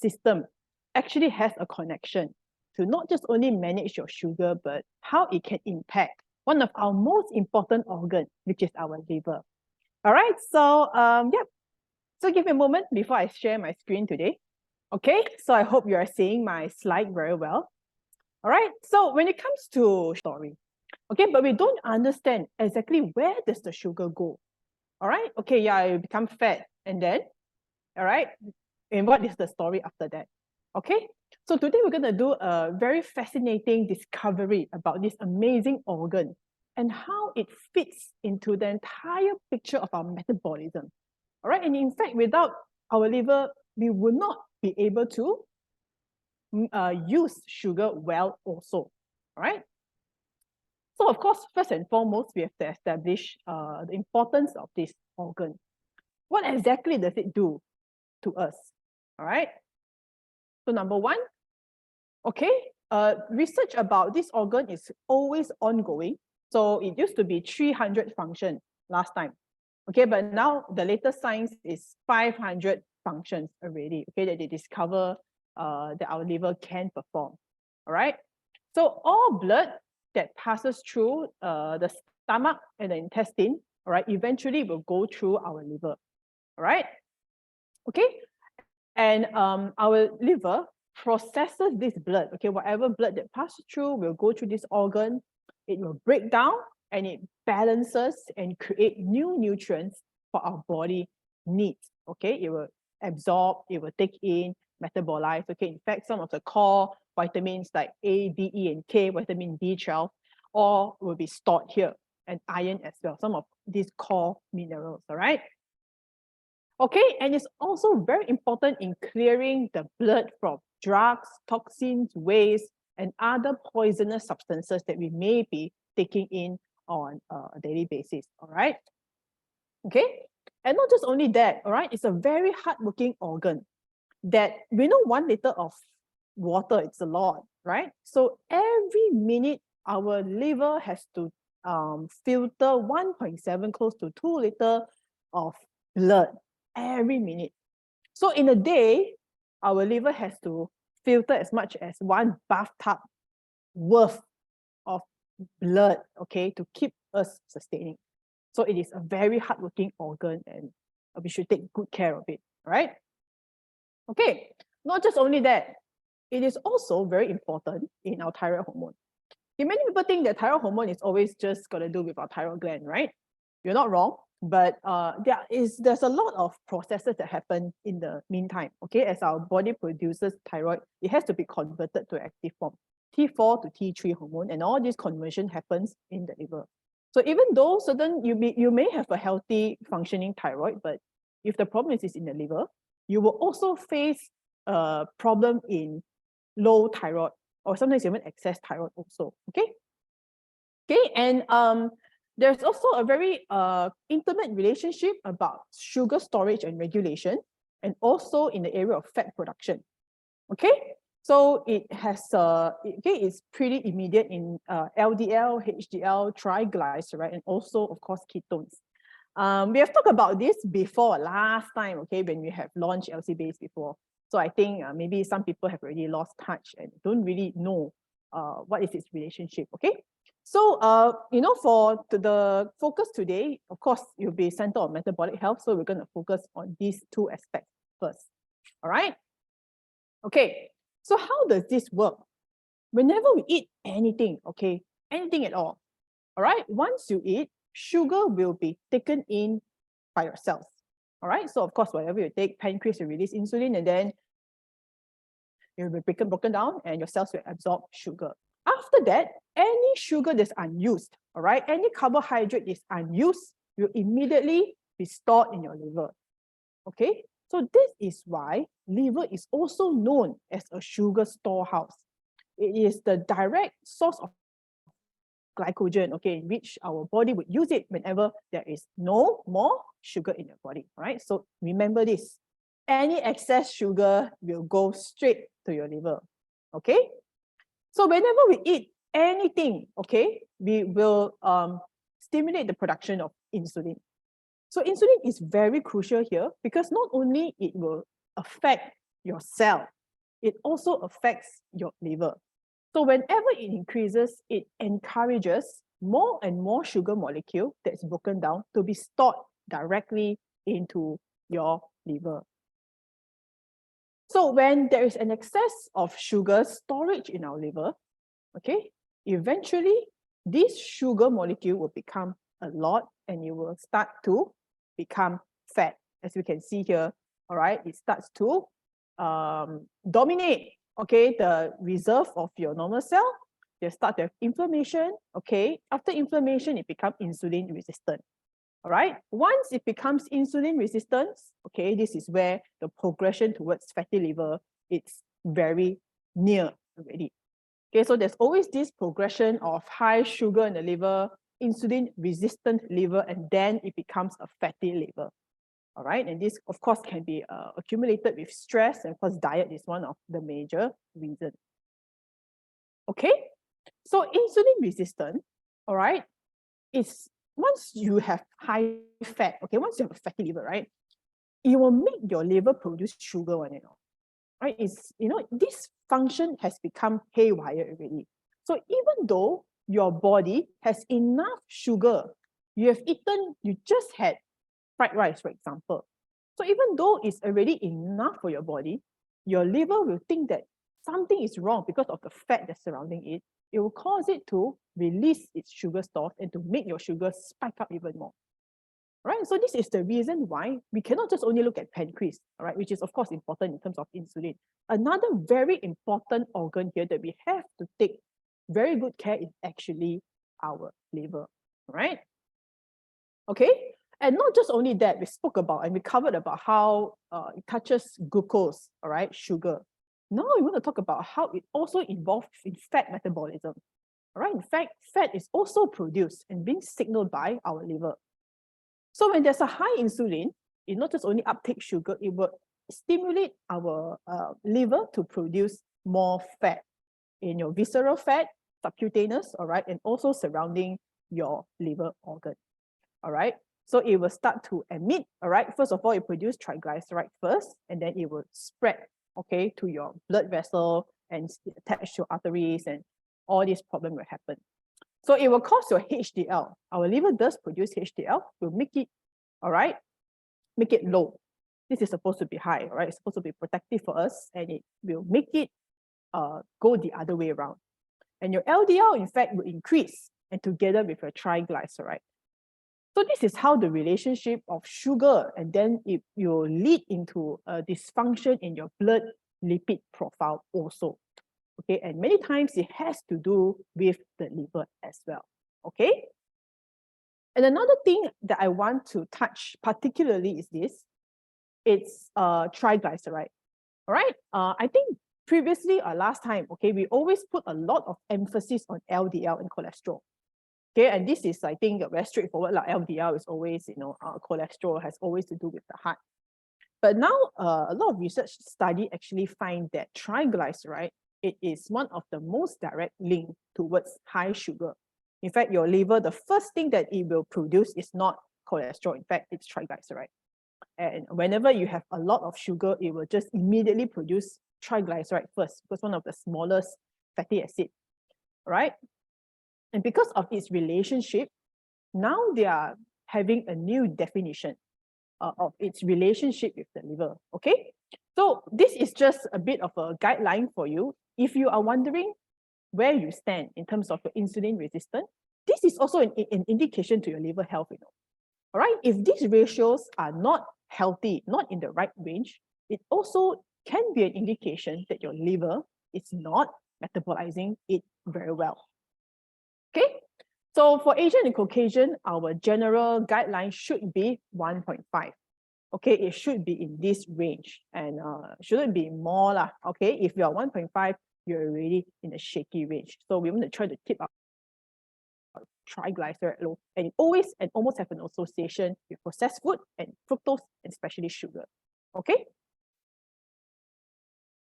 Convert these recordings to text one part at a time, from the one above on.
system actually has a connection to not just only manage your sugar, but how it can impact one of our most important organs, which is our liver. All right, so yeah. So give me a moment before I share my screen today. Okay, so I hope you are seeing my slide very well. All right, so when it comes to story, okay, but we don't understand exactly where does the sugar go. All right, okay, yeah, you become fat, and then, all right, and what is the story after that? Okay, so today we're going to do a very fascinating discovery about this amazing organ and how it fits into the entire picture of our metabolism. All right, and in fact, without our liver, we would not be able to use sugar well also. All right. So of course, first and foremost, we have to establish the importance of this organ. What exactly does it do to us? All right. So number one, okay, research about this organ is always ongoing. So it used to be 300 function last time. Okay, but now the latest science is 500 functions already, okay, that they discover that our liver can perform. All right. So all blood that passes through the stomach and the intestine, all right, eventually will go through our liver. All right. Okay. And our liver processes this blood. Okay, whatever blood that passes through will go through this organ. It will break down and it balances and create new nutrients for our body needs. Okay, it will absorb, it will take in, metabolize. Okay, in fact, some of the core vitamins like A, D, E, and K, vitamin B12, all will be stored here, and iron as well, some of these core minerals. All right. Okay, and it's also very important in clearing the blood from drugs, toxins, waste, and other poisonous substances that we may be taking in on a daily basis. All right. Okay, and not just only that, all right, it's a very hardworking organ that we know 1 liter of water, it's a lot, right? So every minute, our liver has to filter 1.7 close to 2 liter of blood every minute. So in a day, our liver has to filter as much as 1 bathtub worth of blood, okay, to keep us sustaining. So it is a very hardworking organ and we should take good care of it, right? Okay, not just only that, it is also very important in our thyroid hormone. Okay, many people think that thyroid hormone is always just got to do with our thyroid gland, right? You're not wrong, but there's a lot of processes that happen in the meantime. Okay, as our body produces thyroid, it has to be converted to active form, T4 to T3 hormone, and all this conversion happens in the liver. So even though you may have a healthy functioning thyroid, but if the problem is in the liver, you will also face a problem in low thyroid or sometimes even excess thyroid also. Okay. Okay, and there's also a very intimate relationship about sugar storage and regulation, and also in the area of fat production. Okay, so it has it's pretty immediate in LDL, HDL, triglyceride, and also of course ketones. We have talked about this before last time, okay, when we have launched LC base before. So I think maybe some people have already lost touch and don't really know what is its relationship. Okay, so for the focus today, of course, you'll be centered on metabolic health. So we're going to focus on these two aspects first. All right. Okay, so how does this work? Whenever we eat anything, okay, anything at all right, once you eat, sugar will be taken in by your cells. All right, so of course, whatever you take, pancreas will release insulin, and then it will be broken down, and your cells will absorb sugar. After that, any sugar that's unused, all right, any carbohydrate is unused, will immediately be stored in your liver. Okay, so this is why liver is also known as a sugar storehouse. It is the direct source of glycogen, okay, in which our body would use it whenever there is no more sugar in your body, right? So remember this, any excess sugar will go straight to your liver, okay? So whenever we eat anything, okay, we will stimulate the production of insulin. So insulin is very crucial here because not only it will affect your cell, it also affects your liver. So whenever it increases, it encourages more and more sugar molecule that's broken down to be stored directly into your liver. So when there is an excess of sugar storage in our liver, okay, eventually this sugar molecule will become a lot and it will start to become fat. As we can see here, all right, it starts to dominate, okay, the reserve of your normal cell. They start to have inflammation, okay. After inflammation, it becomes insulin resistant. All right, once it becomes insulin resistance, okay, this is where the progression towards fatty liver, it's very near already. Okay, so there's always this progression of high sugar in the liver, insulin resistant liver, and then it becomes a fatty liver. All right, and this of course can be accumulated with stress, and of course diet is one of the major reasons. Okay, so insulin resistant, all right, is once you have high fat, okay, once you have a fatty liver, right, it will make your liver produce sugar on it, right? It's, this function has become haywire already. So even though your body has enough sugar, you just had fried rice, for example. So even though it's already enough for your body, your liver will think that something is wrong because of the fat that's surrounding it. It will cause it to release its sugar stores and to make your sugar spike up even more. Right? So this is the reason why we cannot just only look at pancreas, all right, which is of course important in terms of insulin. Another very important organ here that we have to take very good care is actually our liver, right? Okay, and not just only that, we spoke about and we covered about how it touches glucose, all right, sugar. Now we want to talk about how it also involves in fat metabolism. All right, in fact, fat is also produced and being signaled by our liver. So when there's a high insulin, it not just only uptake sugar, it will stimulate our liver to produce more fat in your visceral fat, subcutaneous, all right, and also surrounding your liver organ, all right. So it will start to emit, all right. First of all, it produces triglyceride first, and then it will spread, okay, to your blood vessel and attach to arteries, and all these problems will happen. So it will cause your HDL. Our liver does produce HDL, will make it, all right, make it low. This is supposed to be high, all right? It's supposed to be protective for us, and it will make it go the other way around. And your LDL, in fact, will increase, and together with your triglyceride. So this is how the relationship of sugar, and then it will lead into a dysfunction in your blood lipid profile also. Okay, and many times it has to do with the liver as well. Okay, and another thing that I want to touch particularly is this. It's triglyceride. All right, I think previously or last time, okay, we always put a lot of emphasis on LDL and cholesterol. Okay, and this is, I think, very straightforward. Like LDL is always, cholesterol has always to do with the heart. But now, a lot of research study actually find that triglyceride, it is one of the most direct link towards high sugar. In fact, your liver, the first thing that it will produce is not cholesterol. In fact, it's triglyceride. And whenever you have a lot of sugar, it will just immediately produce triglyceride first, because one of the smallest fatty acid, right? And because of its relationship, now they are having a new definition of its relationship with the liver, okay? So this is just a bit of a guideline for you. If you are wondering where you stand in terms of your insulin resistance, this is also an indication to your liver health, all right? If these ratios are not healthy, not in the right range, it also can be an indication that your liver is not metabolizing it very well, okay? So for Asian and Caucasian, our general guideline should be 1.5. Okay, it should be in this range, and shouldn't be more lah. Okay, if you are 1.5, you're already in a shaky range. So we want to try to keep our triglyceride low, and it always and almost have an association with processed food and fructose, and especially sugar. Okay.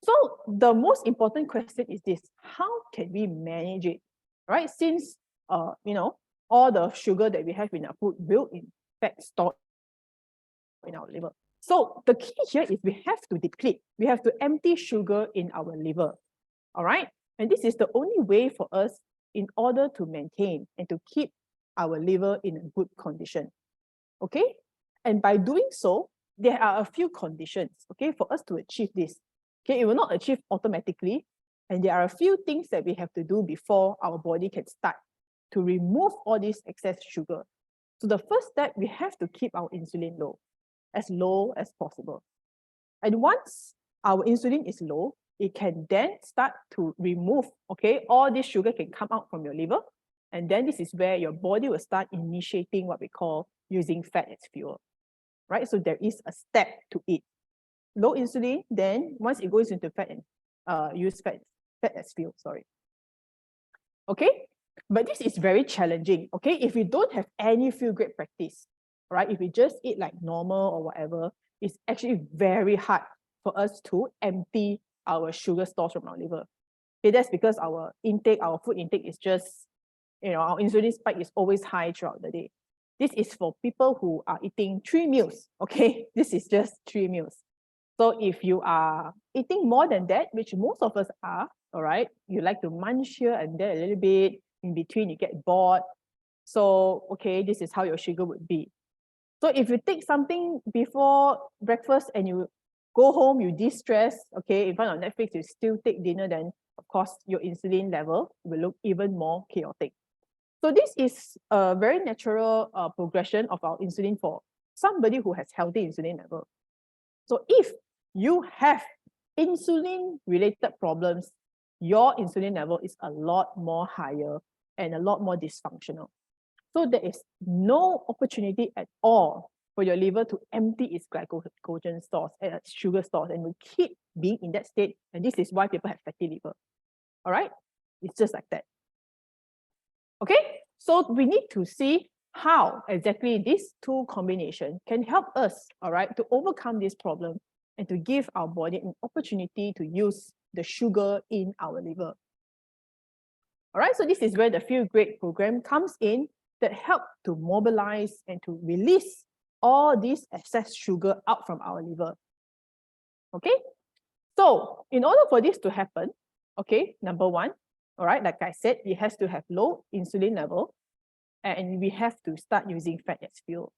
So the most important question is this: how can we manage it? Right? Since all the sugar that we have in our food will in fact store in our liver. So the key here is we have to deplete. We have to empty sugar in our liver. All right. And this is the only way for us in order to maintain and to keep our liver in a good condition. Okay. And by doing so, there are a few conditions, okay, for us to achieve this. Okay, it will not achieve automatically. And there are a few things that we have to do before our body can start to remove all this excess sugar. So the first step, we have to keep our insulin low as possible. And once our insulin is low, it can then start to remove, okay, all this sugar can come out from your liver. And then this is where your body will start initiating what we call using fat as fuel, right? So there is a step to it. Low insulin, then once it goes into fat and use fat as fuel, sorry. Okay, but this is very challenging, okay? If we don't have any feel great practice, right? If we just eat like normal or whatever, it's actually very hard for us to empty our sugar stores from our liver. Okay, that's because our food intake is just, our insulin spike is always high throughout the day. This is for people who are eating 3 meals, okay? This is just 3 meals. So if you are eating more than that, which most of us are, all right, you like to munch here and there a little bit, in between you get bored. So, okay, this is how your sugar would be. So if you take something before breakfast and you go home, you de-stress, okay, in front of Netflix, you still take dinner, then of course your insulin level will look even more chaotic. So this is a very natural progression of our insulin for somebody who has healthy insulin level. So if you have insulin-related problems, your insulin level is a lot more higher and a lot more dysfunctional. So there is no opportunity at all for your liver to empty its glycogen stores and sugar stores, and will keep being in that state. And this is why people have fatty liver. All right, it's just like that. Okay, so we need to see how exactly these two combinations can help us, all right, to overcome this problem and to give our body an opportunity to use the sugar in our liver. All right, so this is where the Feel Great program comes in, that help to mobilize and to release all this excess sugar out from our liver. Okay, so in order for this to happen, okay, number one, all right, like I said, it has to have low insulin level, and we have to start using fat as fuel.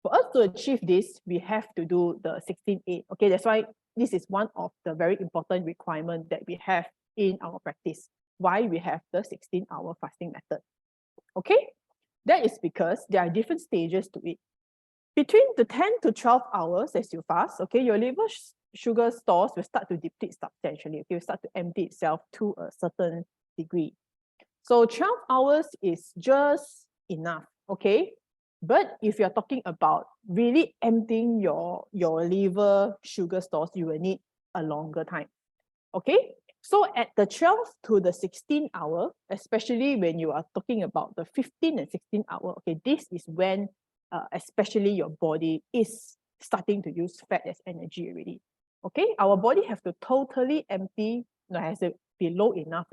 For us to achieve this, we have to do the 16-8. Okay, that's why this is one of the very important requirements that we have in our practice. Why we have the 16-hour fasting method. Okay, that is because there are different stages to it. Between the 10 to 12 hours as you fast, okay, your liver sugar stores will start to deplete substantially. Okay, will start to empty itself to a certain degree. So 12 hours is just enough, okay? But if you're talking about really emptying your liver sugar stores, you will need a longer time, okay? So at the 12 to the 16 hour, especially when you are talking about the 15 and 16 hour, okay, this is when especially your body is starting to use fat as energy already. Okay, our body have to totally empty, has to be low enough,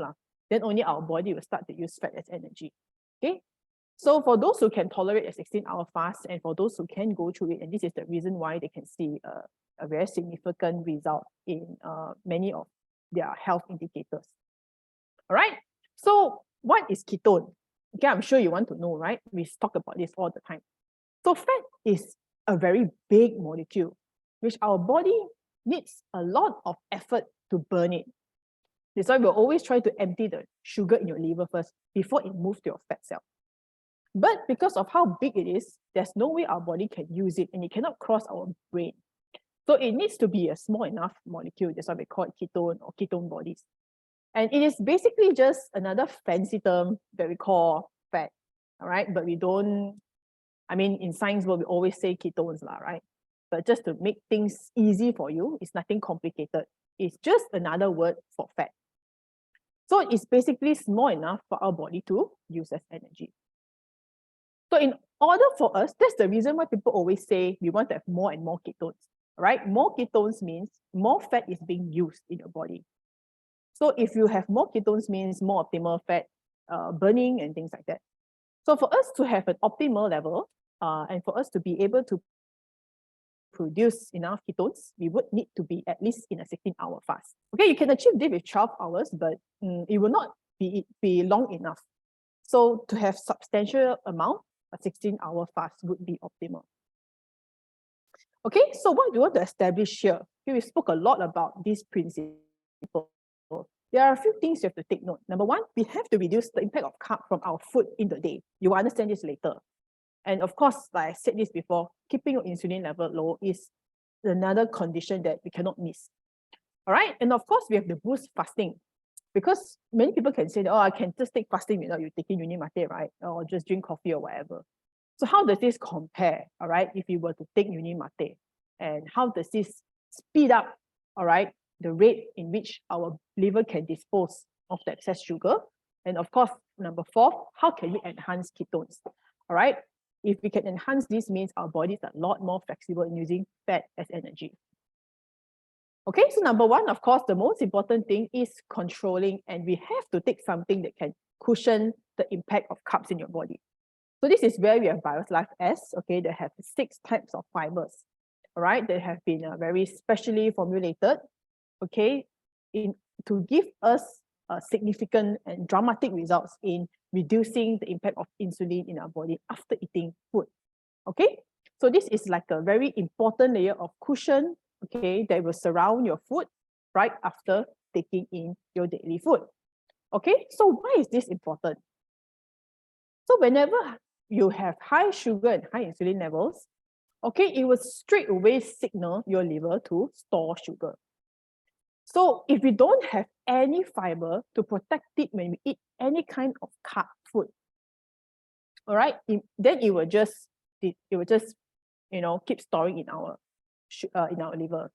then only our body will start to use fat as energy. Okay, so for those who can tolerate a 16-hour fast, and for those who can go through it, and this is the reason why they can see a very significant result in many of their health indicators. All right, so what is ketone? Okay, I'm sure you want to know, right? We talk about this all the time. So fat is a very big molecule, which our body needs a lot of effort to burn it. That's why we'll always try to empty the sugar in your liver first before it moves to your fat cell. But because of how big it is, there's no way our body can use it, and it cannot cross our brain. So it needs to be a small enough molecule. That's why we call it ketone or ketone bodies. And it is basically just another fancy term that we call fat, all right? But we don't, in science world, we always say ketones, right? But just to make things easy for you, it's nothing complicated. It's just another word for fat. So it's basically small enough for our body to use as energy. So in order for us, that's the reason why people always say we want to have more and more ketones, right? More ketones means more fat is being used in your body. So if you have more ketones means more optimal fat burning and things like that. So for us to have an optimal level and for us to be able to produce enough ketones, we would need to be at least in a 16-hour fast. Okay, you can achieve this with 12 hours, but it will not be long enough. So to have substantial amount, a 16-hour fast would be optimal. Okay, so what we want to establish here, okay, we spoke a lot about this principle. There are a few things you have to take note. Number one, we have to reduce the impact of carb from our food in the day. You will understand this later. And of course, like I said this before, keeping your insulin level low is another condition that we cannot miss. All right, and of course, we have the boost fasting. Because many people can say, oh, I can just take fasting without you taking uni mate, right? Or just drink coffee or whatever. So how does this compare, all right, if you were to take uni mate? And how does this speed up, all right, the rate in which our liver can dispose of the excess sugar? And of course, number four, how can we enhance ketones? All right, if we can enhance this, means our bodies are a lot more flexible in using fat as energy. Okay, so number one, of course, the most important thing is controlling, and we have to take something that can cushion the impact of carbs in your body. So this is where we have BioLife S, okay, that have 6 types of fibers, all right, that have been very specially formulated, okay, to give us significant and dramatic results in reducing the impact of insulin in our body after eating food, okay? So this is like a very important layer of cushion, okay, that will surround your food right after taking in your daily food. Okay, so why is this important? So whenever you have high sugar and high insulin levels, okay, it will straight away signal your liver to store sugar. So if we don't have any fiber to protect it when we eat any kind of carb food, all right, then it will just keep storing in our liver.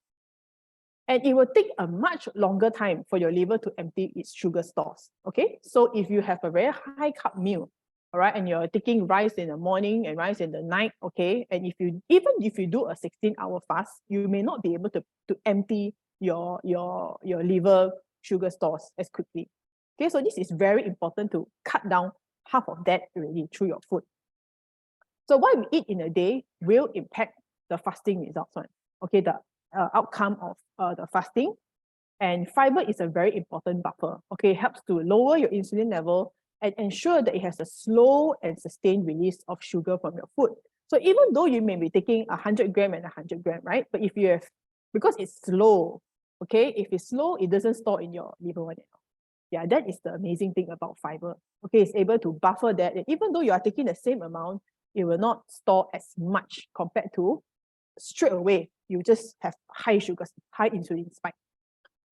And it will take a much longer time for your liver to empty its sugar stores, okay? So if you have a very high carb meal, all right, and you're taking rice in the morning and rice in the night, okay, and even if you do a 16-hour fast, you may not be able to empty your liver sugar stores as quickly. Okay, so this is very important to cut down half of that already through your food. So what we eat in a day will impact the fasting results, one. Okay, the outcome of the fasting. And fiber is a very important buffer. Okay, it helps to lower your insulin level and ensure that it has a slow and sustained release of sugar from your food. So even though you may be taking 100 gram and 100 gram, right? But if you have, because it's slow, okay, if it's slow, it doesn't store in your liver one. Yeah, that is the amazing thing about fiber. Okay, it's able to buffer that. And even though you are taking the same amount, it will not store as much compared to straight away, you just have high sugars, high insulin spike.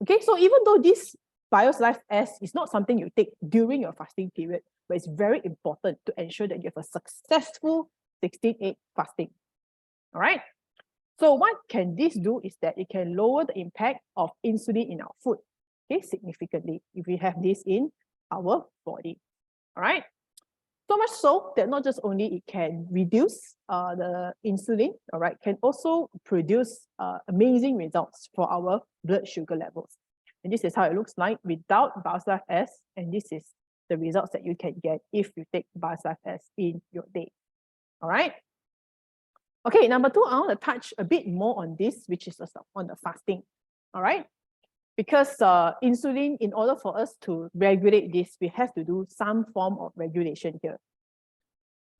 Okay, so even though this BioLife S is not something you take during your fasting period, but it's very important to ensure that you have a successful 16-8 fasting. All right. So what can this do is that it can lower the impact of insulin in our food, okay, significantly if we have this in our body. All right. So much so that not just only it can reduce the insulin, all right, can also produce amazing results for our blood sugar levels. And this is how it looks like without BioLife S, and this is the results that you can get if you take BioLife S in your day. All right. Okay, number two, I want to touch a bit more on this, which is on the fasting. All right. Because insulin, in order for us to regulate this, we have to do some form of regulation here.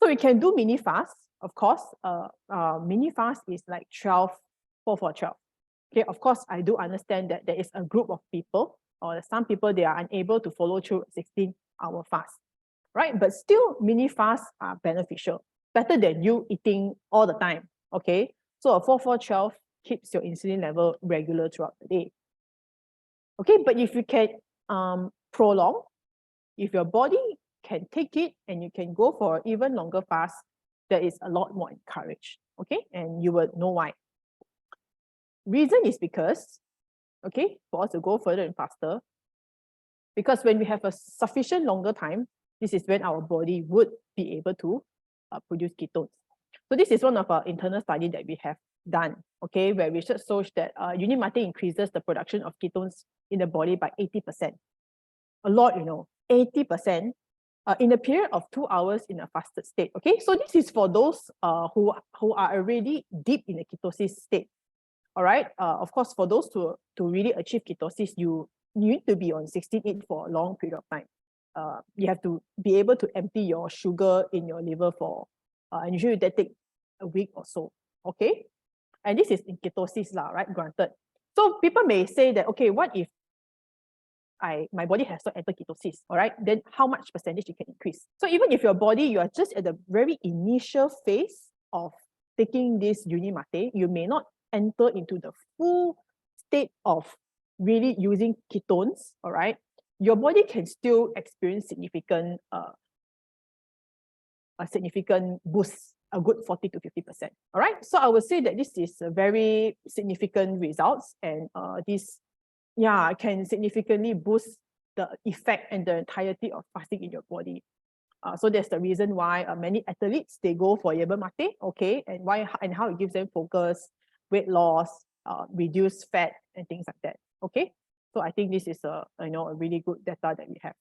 So we can do mini fast, of course. Mini fast is like 12, 4-4-12. Okay, of course, I do understand that there is a group of people, or some people, they are unable to follow through a 16-hour fast, right? But still, mini fasts are beneficial, better than you eating all the time, okay? So a 4-4-12 keeps your insulin level regular throughout the day. Okay, but if you can prolong, if your body can take it and you can go for even longer fast, that is a lot more encouraged, okay? And you will know why. Reason is because, okay, for us to go further and faster, because when we have a sufficient longer time, this is when our body would be able to produce ketones. So this is one of our internal study that we have done, okay, where research shows that uni mate increases the production of ketones in the body by 80%. A lot, 80%. in a period of 2 hours in a fasted state. Okay, so this is for those who are already deep in a ketosis state. All right. Of course, for those to really achieve ketosis, you need to be on 16-8 for a long period of time. You have to be able to empty your sugar in your liver for, and usually that take a week or so. Okay, and this is in ketosis lah, right? Granted. So people may say that, okay, what if my body has not entered ketosis, all right? Then how much percentage it can increase? So even if your body, you are just at the very initial phase of taking this uni mate, you may not enter into the full state of really using ketones, all right? Your body can still experience a significant boost, a good 40 to 50%. All right. So I would say that this is a very significant results, and this, yeah, can significantly boost the effect and the entirety of fasting in your body. So that's the reason why many athletes, they go for yerba mate, okay, and why and how it gives them focus, weight loss, reduce fat, and things like that. Okay. So I think this is a really good data that we have.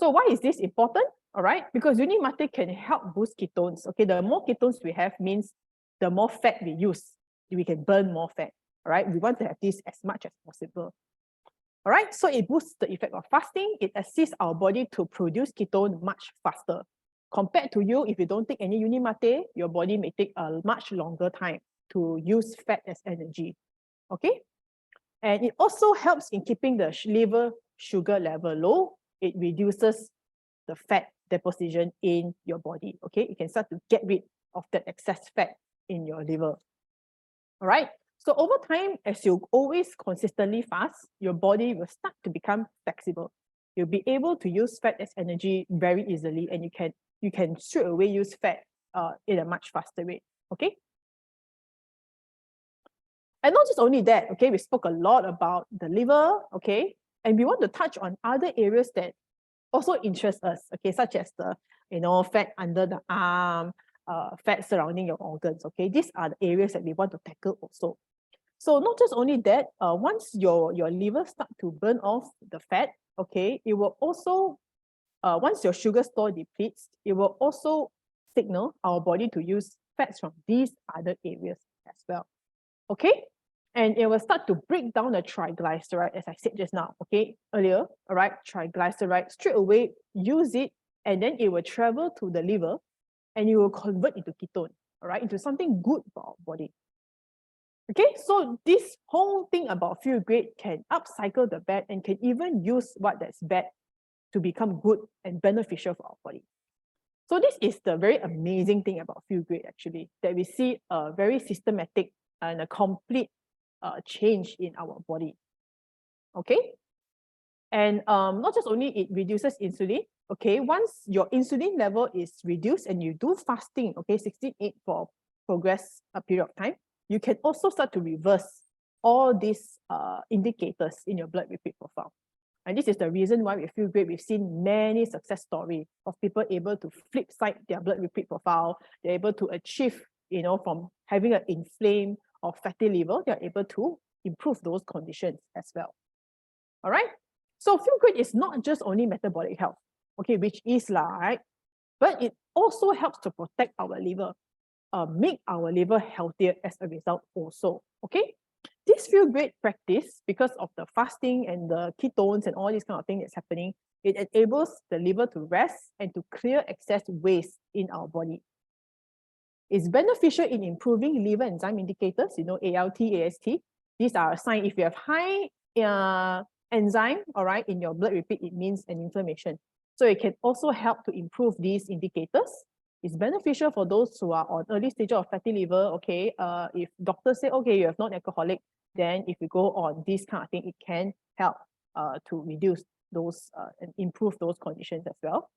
So why is this important? All right, because uni mate can help boost ketones. Okay, the more ketones we have means the more fat we use, we can burn more fat. All right, we want to have this as much as possible. All right, so it boosts the effect of fasting. It assists our body to produce ketone much faster. Compared to you, if you don't take any uni mate, your body may take a much longer time to use fat as energy. Okay, and it also helps in keeping the liver sugar level low. It reduces the fat deposition in your body. Okay, you can start to get rid of that excess fat in your liver. All right. So over time, as you always consistently fast, your body will start to become flexible. You'll be able to use fat as energy very easily, and you can straight away use fat in a much faster rate. Okay. And not just only that, okay, we spoke a lot about the liver, okay, and we want to touch on other areas that also interest us, okay, such as the, fat under the arm, fat surrounding your organs, okay. These are the areas that we want to tackle also. So not just only that, once your liver start to burn off the fat, okay, it will also, once your sugar store depletes, it will also signal our body to use fats from these other areas as well. Okay, and it will start to break down the triglyceride, as I said just now, okay, earlier, all right, triglyceride, straight away use it, and then it will travel to the liver, and it will convert into ketone, all right, into something good for our body. Okay, so this whole thing about feel great can upcycle the bad and can even use what that's bad to become good and beneficial for our body. So this is the very amazing thing about feel great, actually, that we see a very systematic and a complete change in our body. Okay, and not just only it reduces insulin. Okay, once your insulin level is reduced and you do fasting, okay, 16-8 for progress a period of time, you can also start to reverse all these indicators in your blood lipid profile. And this is the reason why we feel great. We've seen many success stories of people able to flip side their blood lipid profile. They're able to achieve, from having an inflamed or fatty liver, they're able to improve those conditions as well. All right. So feel great is not just only metabolic health, okay, which is right, but it also helps to protect our liver, make our liver healthier as a result also. Okay. This feel great practice, because of the fasting and the ketones and all these kind of things that's happening, it enables the liver to rest and to clear excess waste in our body. It's beneficial in improving liver enzyme indicators, ALT, AST. These are a sign. If you have high enzyme, all right, in your blood lipid, it means an inflammation. So it can also help to improve these indicators. It's beneficial for those who are on early stage of fatty liver, okay. If doctors say, okay, you have non-alcoholic, then if you go on this kind of thing, it can help to reduce those and improve those conditions as well.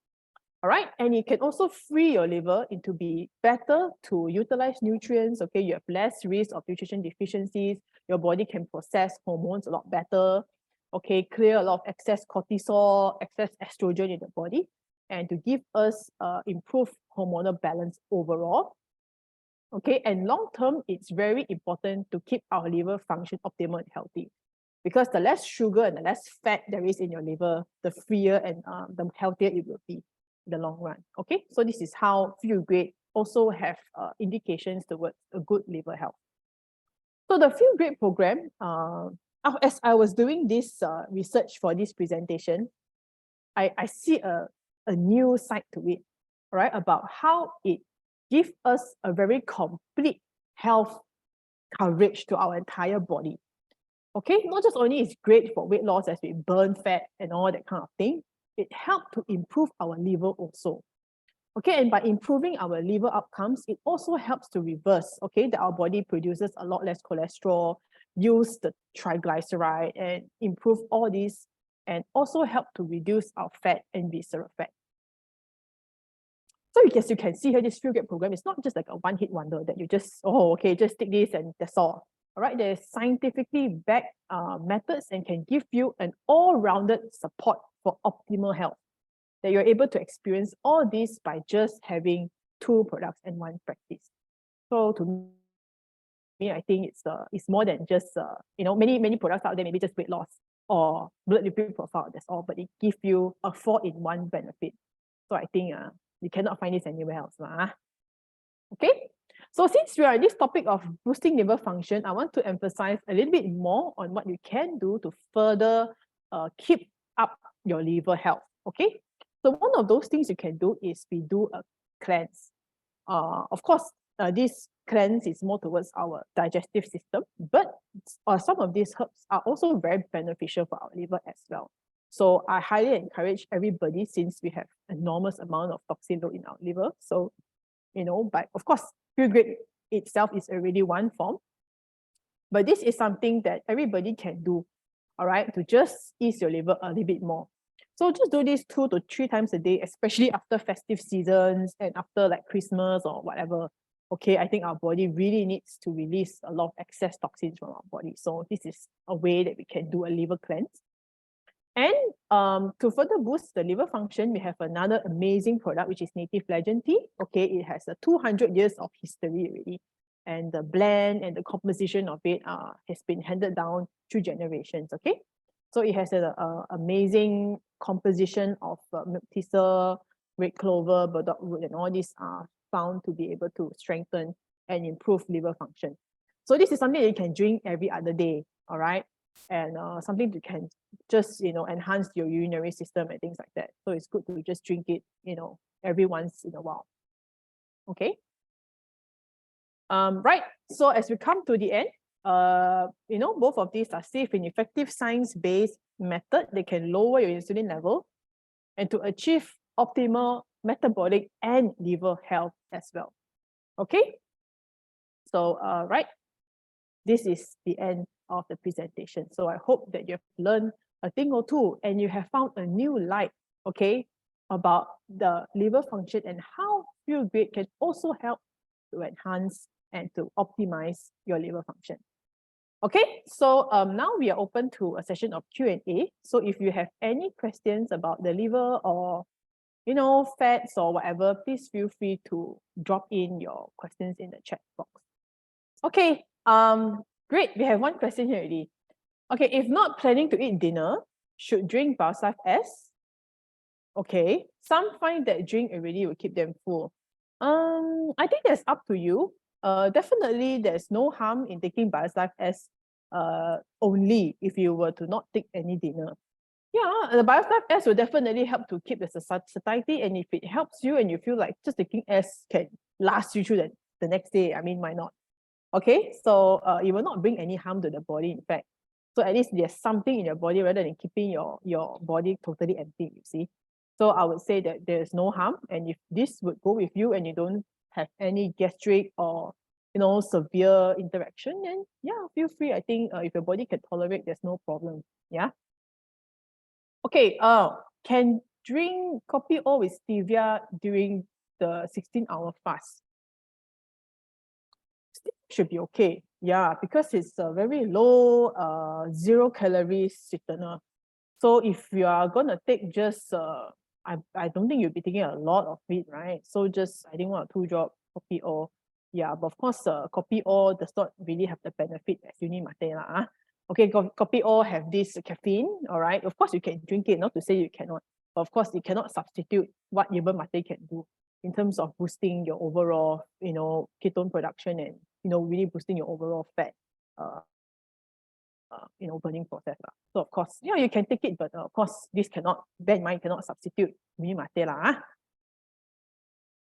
All right, and it can also free your liver into be better to utilize nutrients. Okay, you have less risk of nutrition deficiencies. Your body can process hormones a lot better. Okay, clear a lot of excess cortisol, excess estrogen in the body, and to give us improved hormonal balance overall. Okay, and long term, it's very important to keep our liver function optimal and healthy. because the less sugar and the less fat there is in your liver, the freer and the healthier it will be in the long run. Okay, so this is how Feel Great also have indications towards a good liver health. So the Feel Great program, as I was doing this research for this presentation, I see a new side to it, right? About how it gives us a very complete health coverage to our entire body. Okay, not just only is great for weight loss as we burn fat and all that kind of thing, it helps to improve our liver also. Okay, and by improving our liver outcomes, it also helps to reverse, okay, that our body produces a lot less cholesterol, use the triglyceride and improve all these, and also help to reduce our fat and visceral fat. So as you can see here, this Feel Great program is not just like a one-hit wonder that you just, oh, okay, just take this and that's all. All right, there's scientifically backed methods and can give you an all-rounded support for optimal health, that you're able to experience all this by just having 2 products and 1 practice. So to me, I think it's more than just many products out there, maybe just weight loss or blood lipid profile, that's all, but it gives you a 4-in-1 benefit. So I think you cannot find this anywhere else. Okay, so since we are on this topic of boosting liver function, I want to emphasize a little bit more on what you can do to further keep up your liver health. Okay, so one of those things you can do is we do a cleanse. Of course, this cleanse is more towards our digestive system, but some of these herbs are also very beneficial for our liver as well. So I highly encourage everybody, since we have an enormous amount of toxin load in our liver. So, but of course, Feel Great itself is already one form, but this is something that everybody can do, all right, to just ease your liver a little bit more. So just do this 2 to 3 times a day, especially after festive seasons and after like Christmas or whatever. Okay, I think our body really needs to release a lot of excess toxins from our body. So this is a way that we can do a liver cleanse. And to further boost the liver function, we have another amazing product, which is Native Legend Tea. Okay, it has 200 years of history already. And the blend and the composition of it has been handed down through generations, okay? So it has an amazing composition of milk thistle, red clover, burdock root, and all these are found to be able to strengthen and improve liver function. So this is something that you can drink every other day, all right? And something you can just, enhance your urinary system and things like that. So it's good to just drink it, every once in a while. Okay. Right. So as we come to the end, both of these are safe and effective science-based method. They can lower your insulin level and to achieve optimal metabolic and liver health as well. Okay. So, right. This is the end of the presentation. So I hope that you have learned a thing or two and you have found a new light, okay, about the liver function and how Feel Great can also help to enhance and to optimize your liver function. Okay, so now we are open to a session of Q&A. So if you have any questions about the liver or, fats or whatever, please feel free to drop in your questions in the chat box. Okay, great. We have one question here already. Okay, if not planning to eat dinner, should drink Balsaf S? Okay, some find that drink already will keep them full. I think that's up to you. Definitely there's no harm in taking Balsaf S only if you were to not take any dinner. Yeah, the Balsaf S will definitely help to keep the satiety, and if it helps you and you feel like just taking S can last you through the next day, I mean, why not? Okay, so it will not bring any harm to the body, in fact. So at least there's something in your body rather than keeping your body totally empty, you see. So I would say that there's no harm. And if this would go with you and you don't have any gastric or, severe interaction, then yeah, feel free. I think if your body can tolerate, there's no problem. Yeah. Okay, can drink coffee or with stevia during the 16-hour fast? Should be okay. Yeah, because it's a very low 0-calorie sweetener. So if you are gonna take just I don't think you'll be taking a lot of it, right? So just I think 1 or 2 drop coffee or yeah, but of course coffee or does not really have the benefit as uni mate lah. Okay, coffee all have this caffeine, all right? Of course, you can drink it, not to say you cannot. But of course, it cannot substitute what yerba mate can do in terms of boosting your overall, ketone production and, really boosting your overall fat, burning process. So of course, you can take it, but of course, this cannot, bear in mind, cannot substitute mini mate lah.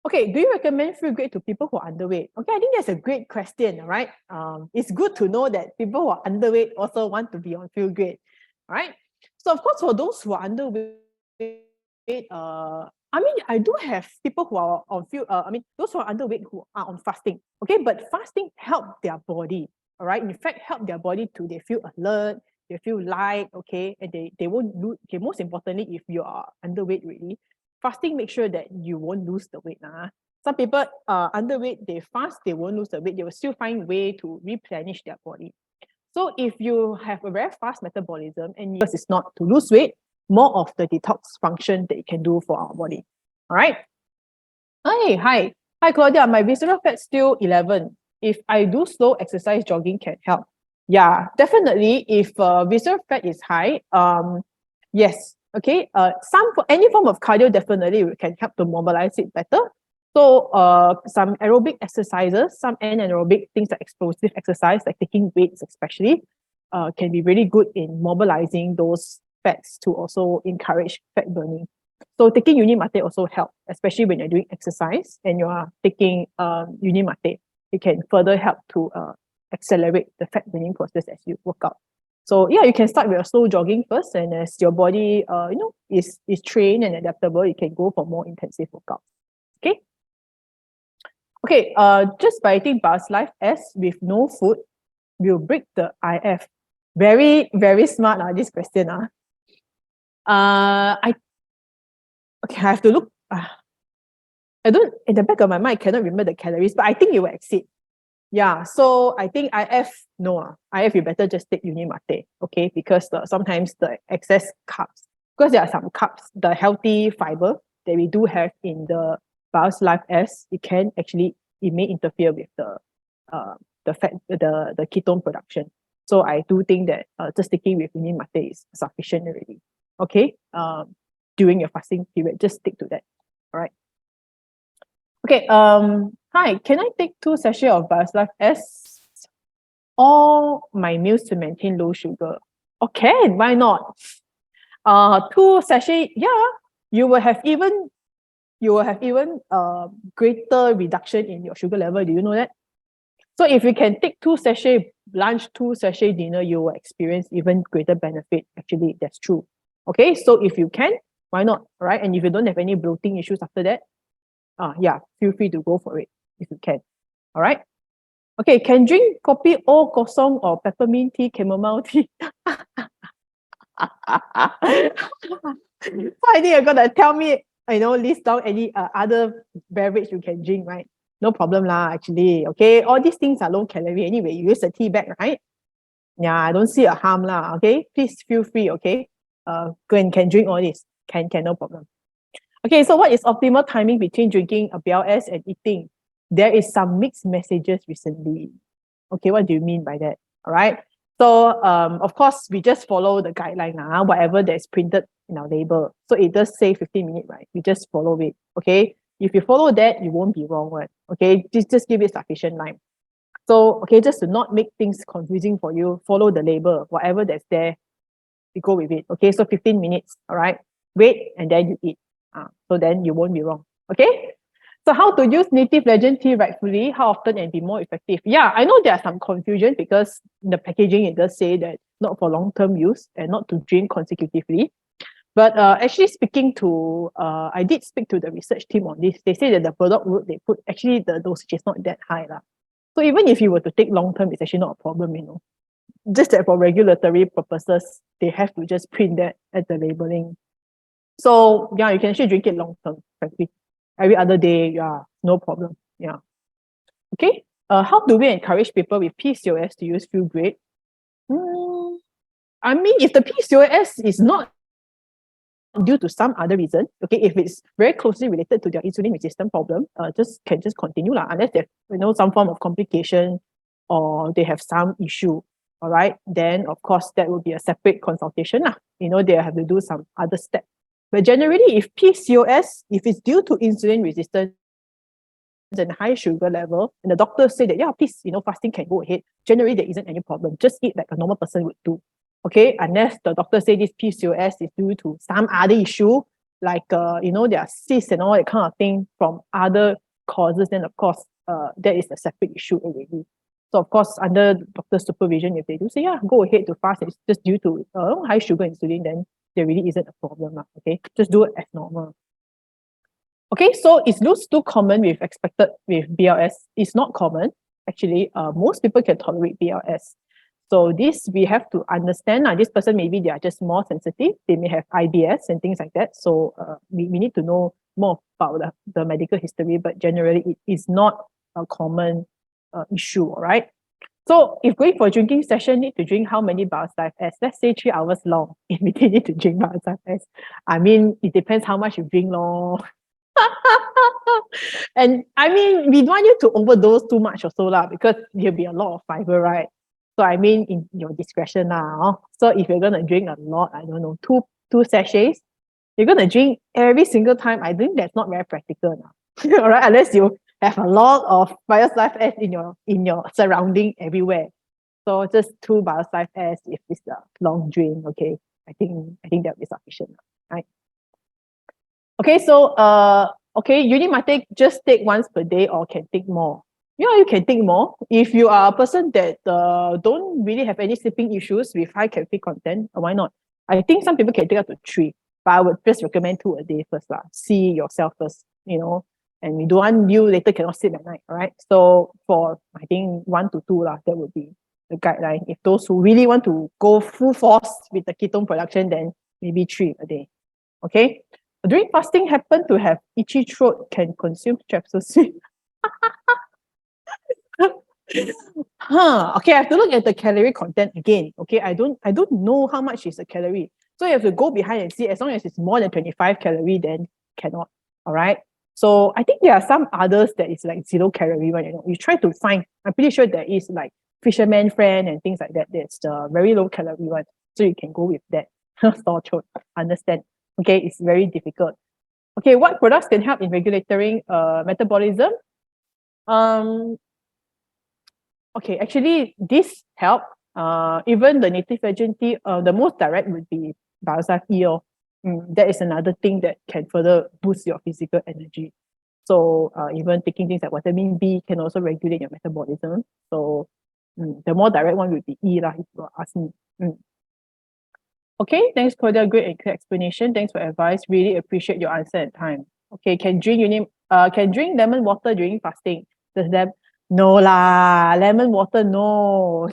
Okay, do you recommend Feel Great to people who are underweight? Okay, I think that's a great question, right? It's good to know that people who are underweight also want to be on Feel Great, right? So of course, for those who are underweight, I do have people who are on those who are underweight who are on fasting, okay? But fasting help their body, all right? In fact, help their body they feel alert, they feel light, okay? And they won't lose, okay, most importantly, if you are underweight really, fasting make sure that you won't lose the weight. Some people underweight, they fast, they won't lose the weight, they will still find way to replenish their body. So if you have a very fast metabolism and yours is not to lose weight, more of the detox function that you can do for our body. All right. Hi, Claudia. My visceral fat still 11. If I do slow exercise, jogging can help. Yeah, definitely. If visceral fat is high, yes. Okay. Any form of cardio definitely can help to mobilize it better. So some aerobic exercises, some anaerobic things like explosive exercise, like taking weights especially, can be really good in mobilizing those fats to also encourage fat burning. So taking uni mate also help, especially when you're doing exercise and you are taking uni mate. It can further help to accelerate the fat burning process as you work out. So yeah, you can start with a slow jogging first, and as your body is trained and adaptable, you can go for more intensive workouts. Okay. Okay, just by eating Buzz Life S with no food will break the IF. Very, very smart, this question. I have to look. I don't, in the back of my mind, I cannot remember the calories, but I think it will exceed. Yeah, so I think IF, no. IF, you better just take uni mate, okay? Because sometimes the excess carbs, because there are some carbs, the healthy fiber that we do have in the Buzz Life S, it may interfere with the fat, the ketone production. So I do think that just taking with uni mate is sufficient already. Okay, during your fasting period, just stick to that. All right. Okay. Hi, can I take 2 sachets of Buzz Life S all my meals to maintain low sugar? Okay, why not? 2 sachets, yeah, you will have even greater reduction in your sugar level. Do you know that? So if you can take 2 sachet lunch, 2 sachet dinner, you will experience even greater benefit. Actually, that's true. Okay, so if you can, why not? Right? And if you don't have any bloating issues after that, yeah, feel free to go for it if you can. All right. Okay, can drink kopi o kosong or peppermint tea, chamomile tea. I think you're gonna tell me, list down any other beverage you can drink, right? No problem lah, actually. Okay, all these things are low calorie anyway. You use a tea bag, right? Yeah, I don't see a harm lah. Okay, please feel free. Okay, go and can drink all this. Can, no problem. Okay, so what is optimal timing between drinking a BLS and eating? There is some mixed messages recently. Okay, what do you mean by that? All right. So, of course, we just follow the guideline, whatever that's printed in our label. So it does say 15 minutes, right? We just follow it. Okay. If you follow that, you won't be wrong, right? Okay. Just give it sufficient time. So, okay, just to not make things confusing for you, follow the label, whatever that's there, you go with it. Okay. So 15 minutes. All right. Wait, and then you eat. So then you won't be wrong. Okay. So how to use native legend tea rightfully, how often and be more effective? Yeah, I know there's some confusion because in the packaging, it does say that not for long-term use and not to drink consecutively. But actually speaking to, I did speak to the research team on this. They say that the product route they put, actually the dosage is not that high. So even if you were to take long-term, it's actually not a problem, Just that for regulatory purposes, they have to just print that at the labeling. So yeah, you can actually drink it long-term, frankly. Every other day, yeah, no problem. Yeah. Okay. How do we encourage people with PCOS to use Feel Great? I mean, if the PCOS is not due to some other reason, okay, if it's very closely related to their insulin resistance problem, just continue unless they have some form of complication or they have some issue. all right, then of course that will be a separate consultation lah. They have to do some other steps. But generally, if PCOS, if it's due to insulin resistance and high sugar level, and the doctor say that, yeah, please, fasting can go ahead. Generally, there isn't any problem. Just eat like a normal person would do. Okay, unless the doctor say this PCOS is due to some other issue, like there are cysts and all that kind of thing from other causes, then of course, that is a separate issue already. So of course, under doctor's supervision, if they do say, yeah, go ahead to fast, it's just due to high sugar insulin, then there really isn't a problem. Okay, just do it as normal. Okay, so is looks too common with expected with BLS? It's not common. Actually, most people can tolerate BLS. So this we have to understand. This person, maybe they are just more sensitive. They may have IBS and things like that. So we need to know more about the medical history, but generally it is not a common issue, all right? So if going for a drinking session, need to drink how many bars life S? Let's say 3 hours long. If we need to drink bars life S, I mean, it depends how much you drink long. And I mean, we don't want you to overdose too much or so lah, because there'll be a lot of fiber, right? So I mean, in your discretion now. So if you're gonna drink a lot, I don't know, two sachets, you're gonna drink every single time. I think that's not very practical now. All right, unless you have a lot of BioSlife S in your surrounding everywhere. So just 2 BioSlife S if it's a long drink. Okay, I think that'll be sufficient, right? Okay, so you might just take once per day or can take more. Yeah, you can take more. If you are a person that don't really have any sleeping issues with high caffeine content, why not? I think some people can take up to 3, but I would just recommend 2 a day first lah. See yourself first, and we don't want you later cannot sleep at night, all right? So for, I think 1 to 2 lah, that would be the guideline. If those who really want to go full force with the ketone production, then maybe 3 a day, okay? During fasting, happen to have itchy throat, can consume strepsils. Okay, I have to look at the calorie content again. Okay, I don't know how much is the calorie. So you have to go behind and see. As long as it's more than 25 calorie, then cannot. All right. So I think there are some others that is like 0 calorie one. You try to find. I'm pretty sure there is like fisherman friend and things like that. That's the very low calorie one. So you can go with that. Sore throat. Understand? Okay, it's very difficult. Okay, what products can help in regulating metabolism? Okay, actually, this help. Even the native veggie tea, the most direct would be BioSlife E. That is another thing that can further boost your physical energy. So even taking things like vitamin B can also regulate your metabolism. So the more direct one would be E lah, if you ask me. Okay, thanks Claudia, great and clear explanation. Thanks for advice. Really appreciate your answer and time. Okay, can drink lemon water during fasting. Does that? No lah, lemon water, no.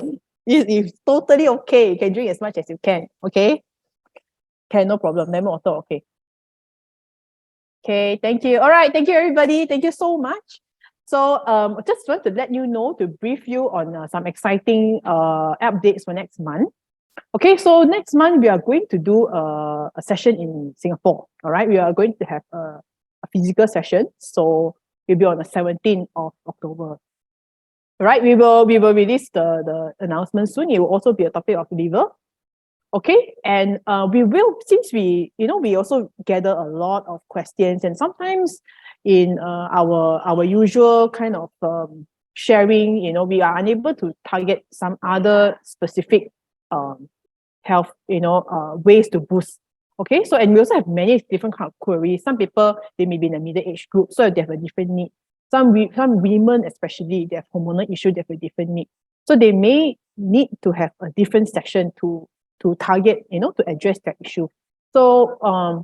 It's totally okay. You can drink as much as you can. Okay? Can, no problem. Lemon water, okay. Okay, thank you. All right, thank you everybody. Thank you so much. So just want to let you know, to brief you on some exciting updates for next month. Okay, so next month we are going to do a session in Singapore. All right, we are going to have a physical session. So it'll be on the 17th of October. All right, we will release the announcement soon. It will also be a topic of liver. Okay, and we will, since we also gather a lot of questions, and sometimes in our usual kind of sharing, we are unable to target some other specific health, ways to boost. Okay, so and we also have many different kind of queries. Some people, they may be in a middle age group, so they have a different need. Some women especially, they have hormonal issue, they have a different need. So they may need to have a different section to target, to address that issue. So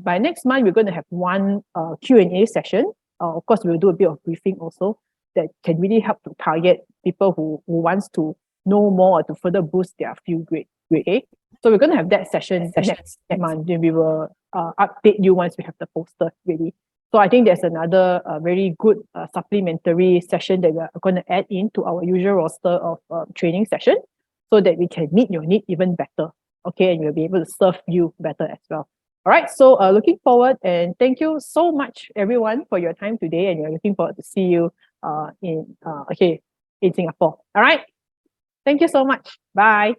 by next month, we're going to have one Q&A session. Of course, we'll do a bit of briefing also that can really help to target people who wants to know more or to further boost their feel grade A. So we're going to have that session next month, and we will update you once we have the poster ready. So I think there's another very good supplementary session that we're going to add into our usual roster of training session, so that we can meet your need even better. Okay, and we'll be able to serve you better as well. All right, so looking forward, and thank you so much everyone for your time today, and we're looking forward to see you in Singapore. All right, thank you so much. Bye.